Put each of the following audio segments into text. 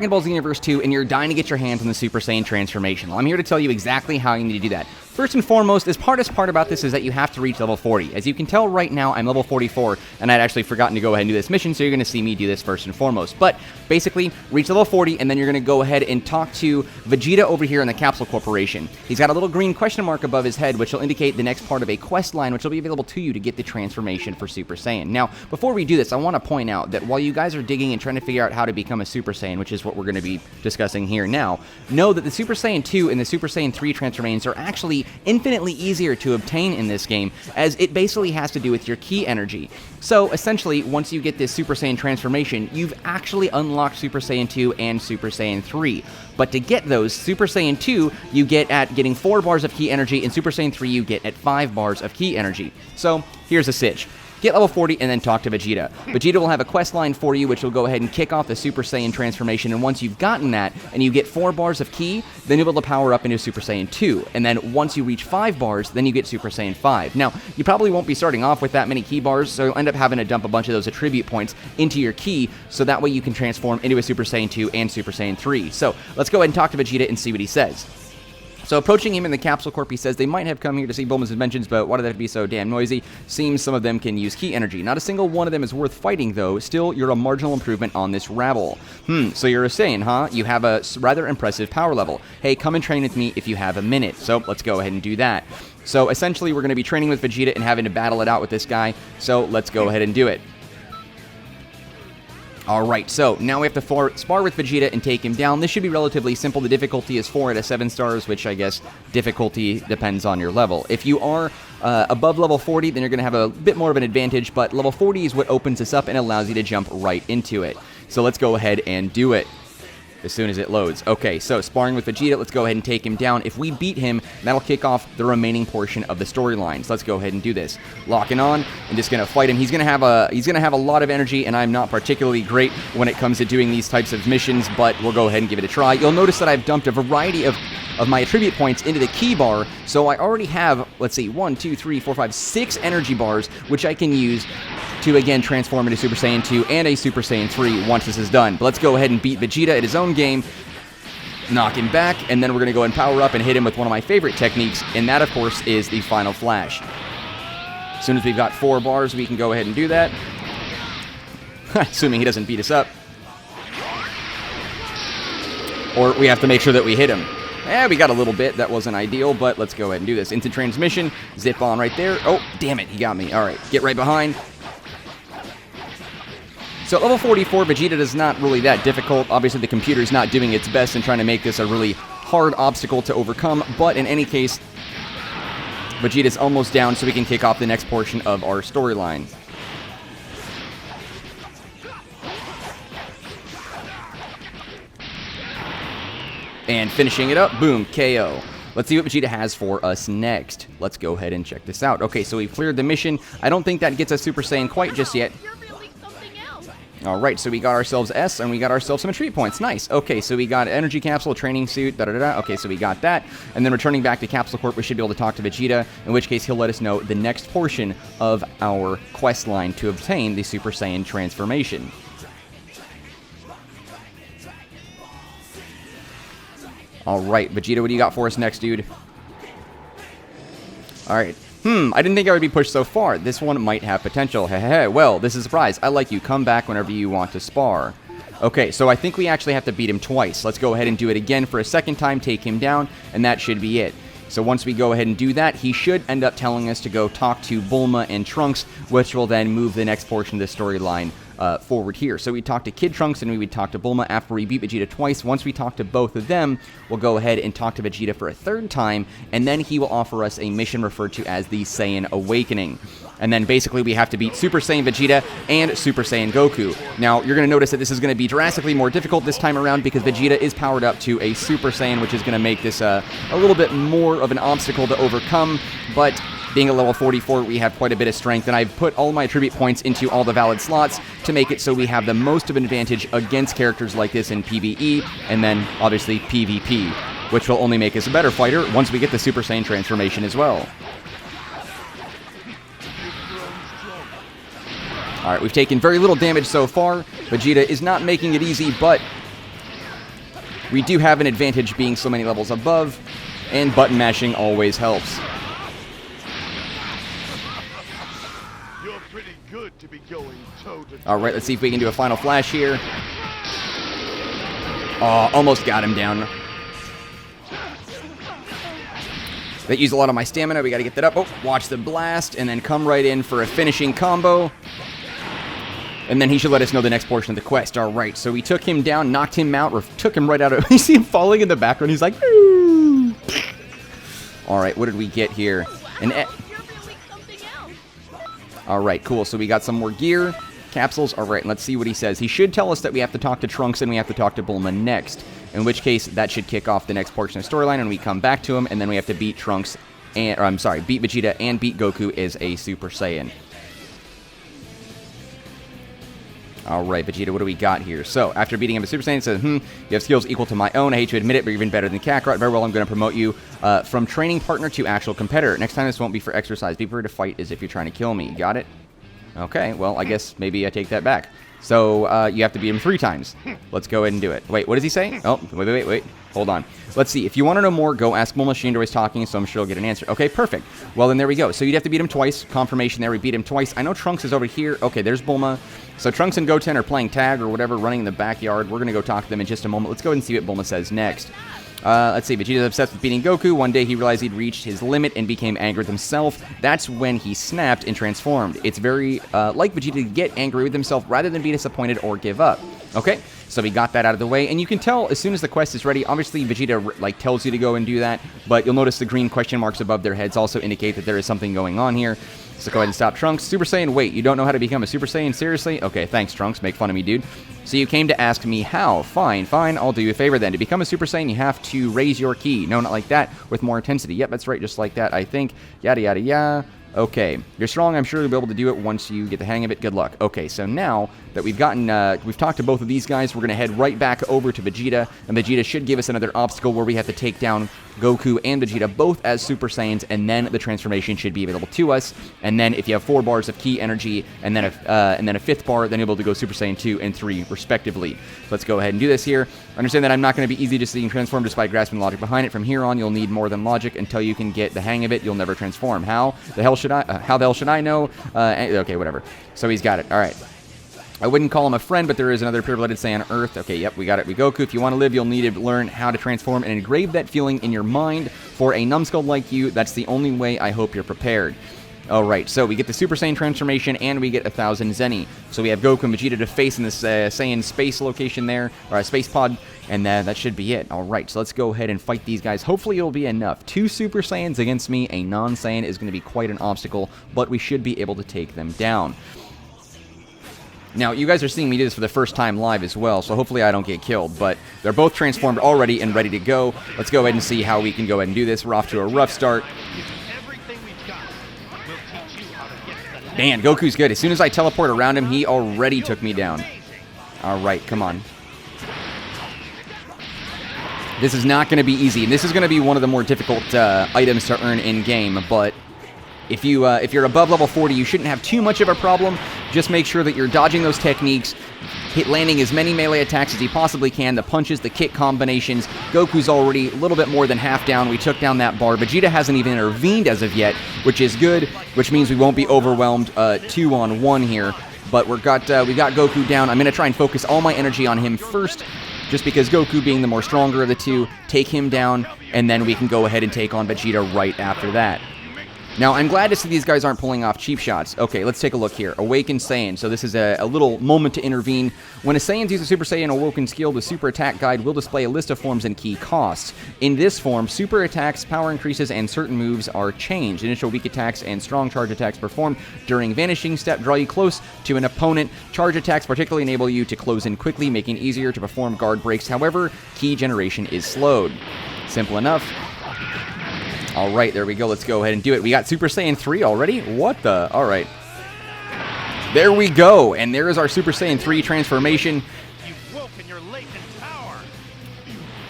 Dragon Ball XenoVerse 2 and you're dying to get your hands on the Super Saiyan transformation. Well, I'm here to tell you exactly how you need to do that. First and foremost, the hardest part about this is that you have to reach level 40. As you can tell right now, I'm level 44, and I'd actually forgotten to go ahead and do this mission, so you're going to see me do this first and foremost. But basically, reach level 40, and then you're going to go ahead and talk to Vegeta over here in the Capsule Corporation. He's got a little green question mark above his head, which will indicate the next part of a quest line, which will be available to you to get the transformation for Super Saiyan. Now, before we do this, I want to point out that while you guys are digging and trying to figure out how to become a Super Saiyan, which is what we're going to be discussing here now, know that the Super Saiyan 2 and the Super Saiyan 3 transformations are actually infinitely easier to obtain in this game, as it basically has to do with your ki energy. So essentially, once you get this Super Saiyan transformation, you've actually unlocked Super Saiyan 2 and Super Saiyan 3. But to get those, Super Saiyan 2 you get at getting 4 bars of ki energy, and Super Saiyan 3 you get at 5 bars of ki energy. So here's a sitch. Get level 40 and then talk to Vegeta. Vegeta will have a quest line for you, which will go ahead and kick off the Super Saiyan transformation, and once you've gotten that, and you get 4 bars of ki, then you'll be able to power up into Super Saiyan 2, and then once you reach 5 bars, then you get Super Saiyan 5. Now, you probably won't be starting off with that many ki bars, so you'll end up having to dump a bunch of those attribute points into your ki, so that way you can transform into a Super Saiyan 2 and Super Saiyan 3. So, let's go ahead and talk to Vegeta and see what he says. So approaching him in the Capsule Corp, he says they might have come here to see Bulma's inventions, but why did that be so damn noisy? Seems some of them can use ki energy. Not a single one of them is worth fighting, though. Still, you're a marginal improvement on this rabble. So you're a Saiyan, huh? You have a rather impressive power level. Hey, come and train with me if you have a minute. So let's go ahead and do that. So essentially, we're going to be training with Vegeta and having to battle it out with this guy. So let's go ahead and do it. Alright, so now we have to spar with Vegeta and take him down. This should be relatively simple. The difficulty is 4 out of 7 stars, which I guess difficulty depends on your level. If you are above level 40, then you're going to have a bit more of an advantage, but level 40 is what opens this up and allows you to jump right into it. So let's go ahead and do it as soon as it loads. Okay, so sparring with Vegeta, let's go ahead and take him down. If we beat him, that'll kick off the remaining portion of the storyline. So let's go ahead and do this. Locking on, and just gonna fight him. He's gonna have a lot of energy, and I'm not particularly great when it comes to doing these types of missions, but we'll go ahead and give it a try. You'll notice that I've dumped a variety of my attribute points into the ki bar, so I already have, let's see, 1, 2, 3, 4, 5, 6 energy bars, which I can use to again transform into Super Saiyan 2 and a Super Saiyan 3 once this is done. But let's go ahead and beat Vegeta at his own game, knock him back, and then we're going to go and power up and hit him with one of my favorite techniques, and that, of course, is the Final Flash. As soon as we've got 4 bars, we can go ahead and do that. Assuming he doesn't beat us up. Or we have to make sure that we hit him. We got a little bit. That wasn't ideal, but let's go ahead and do this. Instant transmission. Zip on right there. Oh, damn it. He got me. All right. Get right behind. So level 44, Vegeta is not really that difficult. Obviously, the computer's not doing its best in trying to make this a really hard obstacle to overcome, but in any case, Vegeta's almost down, so we can kick off the next portion of our storyline. And finishing it up, boom, KO. Let's see what Vegeta has for us next. Let's go ahead and check this out. Okay, so we've cleared the mission. I don't think that gets us Super Saiyan quite just yet. Alright, so we got ourselves S, and we got ourselves some attribute points. Nice. Okay, so we got energy capsule, training suit, da-da-da. Okay, so we got that. And then returning back to Capsule Corp, we should be able to talk to Vegeta, in which case he'll let us know the next portion of our quest line to obtain the Super Saiyan transformation. Alright, Vegeta, what do you got for us next, dude? Alright. I didn't think I would be pushed so far. This one might have potential. Hehehe. Well, this is a surprise. I like you. Come back whenever you want to spar. Okay, so I think we actually have to beat him twice. Let's go ahead and do it again for a second time, take him down, and that should be it. So once we go ahead and do that, he should end up telling us to go talk to Bulma and Trunks, which will then move the next portion of the storyline forward here. So we talk to Kid Trunks and we would talk to Bulma after we beat Vegeta twice. Once we talk to both of them, we'll go ahead and talk to Vegeta for a third time, and then he will offer us a mission referred to as the Saiyan Awakening. And then basically we have to beat Super Saiyan Vegeta and Super Saiyan Goku. Now, you're going to notice that this is going to be drastically more difficult this time around because Vegeta is powered up to a Super Saiyan, which is going to make this a little bit more of an obstacle to overcome, but being a level 44, we have quite a bit of strength, and I've put all my attribute points into all the valid slots to make it so we have the most of an advantage against characters like this in PvE, and then, obviously, PvP, which will only make us a better fighter once we get the Super Saiyan transformation as well. Alright, we've taken very little damage so far. Vegeta is not making it easy, but We do have an advantage being so many levels above, and button mashing always helps. You're pretty good to be going toe-to-toe. All right, let's see if we can do a final flash here. Oh, almost got him down. That used a lot of my stamina. We got to get that up. Oh, watch the blast, and then come right in for a finishing combo. And then he should let us know the next portion of the quest. All right, so we took him down, knocked him out, or took him right out of... You see him falling in the background. He's like... Ooh. All right, what did we get here? All right, cool. So we got some more gear. Capsules. All right, let's see what he says. He should tell us that we have to talk to Trunks and we have to talk to Bulma next. In which case, that should kick off the next portion of the storyline, and we come back to him, and then we have to beat Trunks, and beat Vegeta and beat Goku as a Super Saiyan. All right, Vegeta, what do we got here? So, after beating him as Super Saiyan, it says, you have skills equal to my own. I hate to admit it, but you're even better than Kakarot. Very well, I'm going to promote you from training partner to actual competitor. Next time, this won't be for exercise. Be prepared to fight as if you're trying to kill me. Got it? Okay, well, I guess maybe I take that back. So, you have to beat him 3 times. Let's go ahead and do it. Wait, what does he say? Oh, wait. Hold on. Let's see. If you want to know more, go ask Bulma. She enjoys talking, so I'm sure you'll get an answer. Okay, perfect. Well, then there we go. So you'd have to beat him twice. Confirmation there. We beat him twice. I know Trunks is over here. Okay, there's Bulma. So Trunks and Goten are playing tag or whatever, running in the backyard. We're going to go talk to them in just a moment. Let's go ahead and see what Bulma says next. Let's see, Vegeta's obsessed with beating Goku. One day he realized he'd reached his limit and became angry with himself. That's when he snapped and transformed. It's very like Vegeta to get angry with himself rather than be disappointed or give up. Okay, so we got that out of the way, and you can tell as soon as the quest is ready. Obviously, Vegeta tells you to go and do that, but you'll notice the green question marks above their heads also indicate that there is something going on here. So go ahead and stop Trunks. Super Saiyan, wait, you don't know how to become a Super Saiyan? Seriously? Okay, thanks, Trunks. Make fun of me, dude. So you came to ask me how. Fine, I'll do you a favor then. To become a Super Saiyan, you have to raise your ki. No, not like that. With more intensity. Yep, that's right, just like that, I think. Yada, yada, yada. Okay, you're strong. I'm sure you'll be able to do it once you get the hang of it. Good luck. Okay, so now that we've talked to both of these guys, we're going to head right back over to Vegeta, and Vegeta should give us another obstacle where we have to take down Goku and Vegeta both as Super Saiyans, and then the transformation should be available to us. And then if you have 4 bars of ki energy and then a 5th bar, then you'll be able to go Super Saiyan 2 and 3 respectively. So let's go ahead and do this here. Understand that I'm not going to be easy just seeing transform despite grasping the logic behind it. From here on, you'll need more than logic. Until you can get the hang of it, you'll never transform. How the hell should I know? Okay, whatever. So he's got it. All right. I wouldn't call him a friend, but there is another pure-blooded Saiyan on Earth. Okay, yep, we got it. We Goku. If you want to live, you'll need to learn how to transform and engrave that feeling in your mind. For a numbskull like you, that's the only way. I hope you're prepared. All right, so we get the Super Saiyan transformation, and we get 1,000 Zeni. So we have Goku and Vegeta to face in this Saiyan space location there, or a space pod, and that should be it. All right, so let's go ahead and fight these guys. Hopefully it'll be enough. 2 Super Saiyans against me, a non-Saiyan is going to be quite an obstacle, but we should be able to take them down. Now, you guys are seeing me do this for the first time live as well, so hopefully I don't get killed, but they're both transformed already and ready to go. Let's go ahead and see how we can go ahead and do this. We're off to a rough start. Man, Goku's good. As soon as I teleport around him, he already took me down. All right, come on. This is not going to be easy, and this is going to be one of the more difficult items to earn in-game, but if you're above level 40, you shouldn't have too much of a problem. Just make sure that you're dodging those techniques, landing as many melee attacks as you possibly can, the punches, the kick combinations. Goku's already a little bit more than half down. We took down that bar. Vegeta hasn't even intervened as of yet, which is good, which means we won't be overwhelmed 2-on-1 here. But we got Goku down. I'm going to try and focus all my energy on him first, just because Goku being the more stronger of the two, take him down, and then we can go ahead and take on Vegeta right after that. Now, I'm glad to see these guys aren't pulling off cheap shots. Okay, let's take a look here. Awakened Saiyan. So this is a little moment to intervene. When a Saiyan uses a Super Saiyan Awoken skill, the Super Attack Guide will display a list of forms and key costs. In this form, Super Attacks, power increases, and certain moves are changed. Initial weak attacks and strong charge attacks performed during Vanishing Step draw you close to an opponent. Charge attacks particularly enable you to close in quickly, making it easier to perform guard breaks. However, key generation is slowed. Simple enough. All right, there we go. Let's go ahead and do it. We got Super Saiyan 3 already? What the? All right. There we go. And there is our Super Saiyan 3 transformation. You've woken your latent power.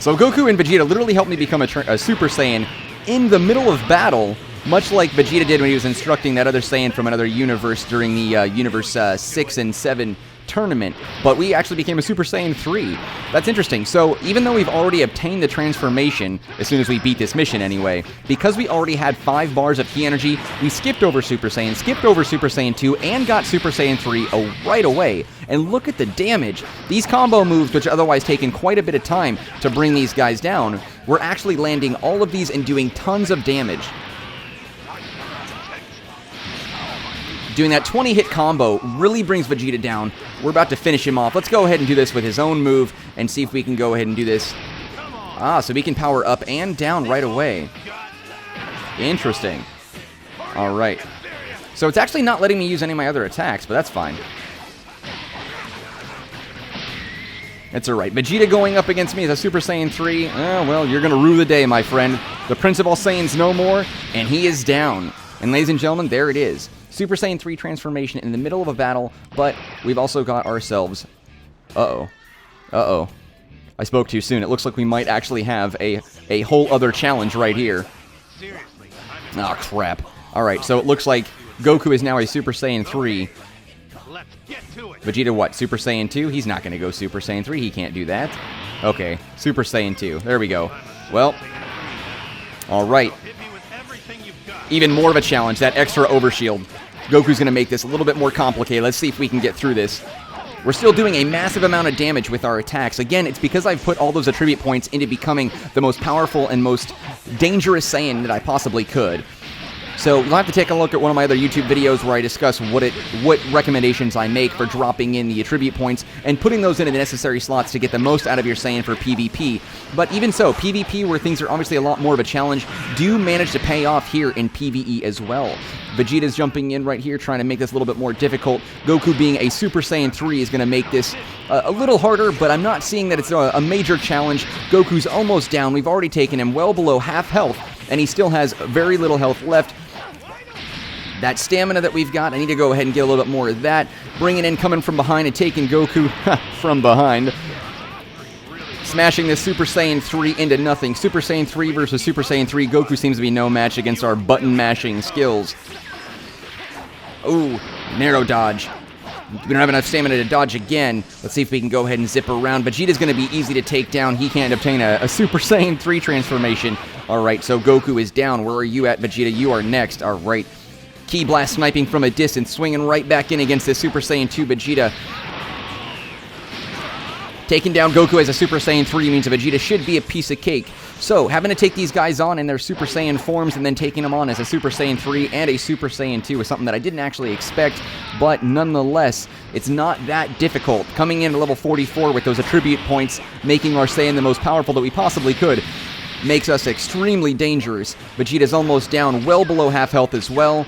So Goku and Vegeta literally helped me become a Super Saiyan in the middle of battle, much like Vegeta did when he was instructing that other Saiyan from another universe during the Universe 6 and 7 tournament, but we actually became a Super Saiyan 3. That's interesting. So even though we've already obtained the transformation, as soon as we beat this mission anyway, because we already had 5 bars of ki energy, we skipped over Super Saiyan, skipped over Super Saiyan 2, and got Super Saiyan 3 right away. And look at the damage. These combo moves, which otherwise taken quite a bit of time to bring these guys down, we're actually landing all of these and doing tons of damage. Doing that 20-hit combo really brings Vegeta down. We're about to finish him off. Let's go ahead and do this with his own move and see if we can go ahead and do this. So we can power up and down right away. Interesting. All right. So it's actually not letting me use any of my other attacks, but that's fine. It's alright. Vegeta going up against me as a Super Saiyan 3. Well, you're going to rue the day, my friend. The Prince of all Saiyans no more, and he is down. And ladies and gentlemen, there it is. Super Saiyan 3 transformation in the middle of a battle, but we've also got ourselves... Uh-oh. I spoke too soon. It looks like we might actually have a whole other challenge right here. Oh, crap. Alright, so it looks like Goku is now a Super Saiyan 3. Vegeta what? Super Saiyan 2? He's not going to go Super Saiyan 3. He can't do that. Okay, Super Saiyan 2. There we go. Well, alright. Even more of a challenge, that extra overshield. Goku's going to make this a little bit more complicated. Let's see if we can get through this. We're still doing a massive amount of damage with our attacks. Again, it's because I've put all those attribute points into becoming the most powerful and most dangerous Saiyan that I possibly could. So you'll have to take a look at one of my other YouTube videos where I discuss what recommendations I make for dropping in the attribute points and putting those into the necessary slots to get the most out of your Saiyan for PvP. But even so, PvP, where things are obviously a lot more of a challenge, do manage to pay off here in PvE as well. Vegeta's jumping in right here, trying to make this a little bit more difficult. Goku being a Super Saiyan 3 is going to make this a little harder, but I'm not seeing that it's a major challenge. Goku's almost down. We've already taken him well below half health, and he still has very little health left. That stamina that we've got, I need to go ahead and get a little bit more of that. Bringing in, coming from behind, and taking Goku from behind. Smashing this Super Saiyan 3 into nothing. Super Saiyan 3 versus Super Saiyan 3. Goku seems to be no match against our button-mashing skills. Ooh, narrow dodge. We don't have enough stamina to dodge again. Let's see if we can go ahead and zip around. Vegeta's going to be easy to take down. He can't obtain a Super Saiyan 3 transformation. All right, so Goku is down. Where are you at, Vegeta? You are next. All right. Ki blast sniping from a distance, swinging right back in against this Super Saiyan 2 Vegeta. Taking down Goku as a Super Saiyan 3 means that Vegeta should be a piece of cake. So, having to take these guys on in their Super Saiyan forms and then taking them on as a Super Saiyan 3 and a Super Saiyan 2 is something that I didn't actually expect, but nonetheless, it's not that difficult. Coming in at level 44 with those attribute points, making our Saiyan the most powerful that we possibly could, makes us extremely dangerous. Vegeta's almost down, well below half health as well.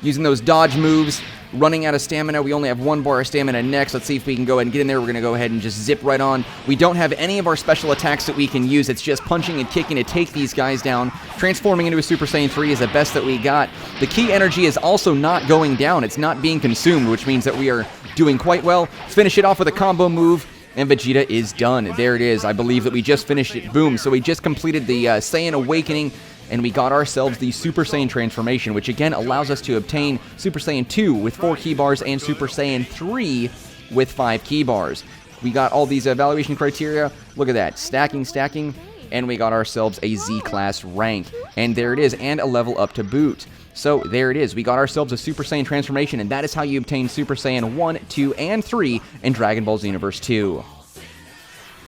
Using those dodge moves, running out of stamina. We only have 1 bar of stamina next. Let's see if we can go ahead and get in there. We're going to go ahead and just zip right on. We don't have any of our special attacks that we can use. It's just punching and kicking to take these guys down. Transforming into a Super Saiyan 3 is the best that we got. The ki energy is also not going down. It's not being consumed, which means that we are doing quite well. Let's finish it off with a combo move. And Vegeta is done. There it is. I believe that we just finished it. Boom. So we just completed the Saiyan Awakening, and we got ourselves the Super Saiyan transformation, which again allows us to obtain Super Saiyan 2 with 4 ki bars and Super Saiyan 3 with 5 ki bars. We got all these evaluation criteria. Look at that. Stacking, and we got ourselves a Z-Class rank. And there it is, and a level up to boot. So there it is. We got ourselves a Super Saiyan transformation, and that is how you obtain Super Saiyan 1, 2, and 3 in Dragon Ball Xenoverse 2.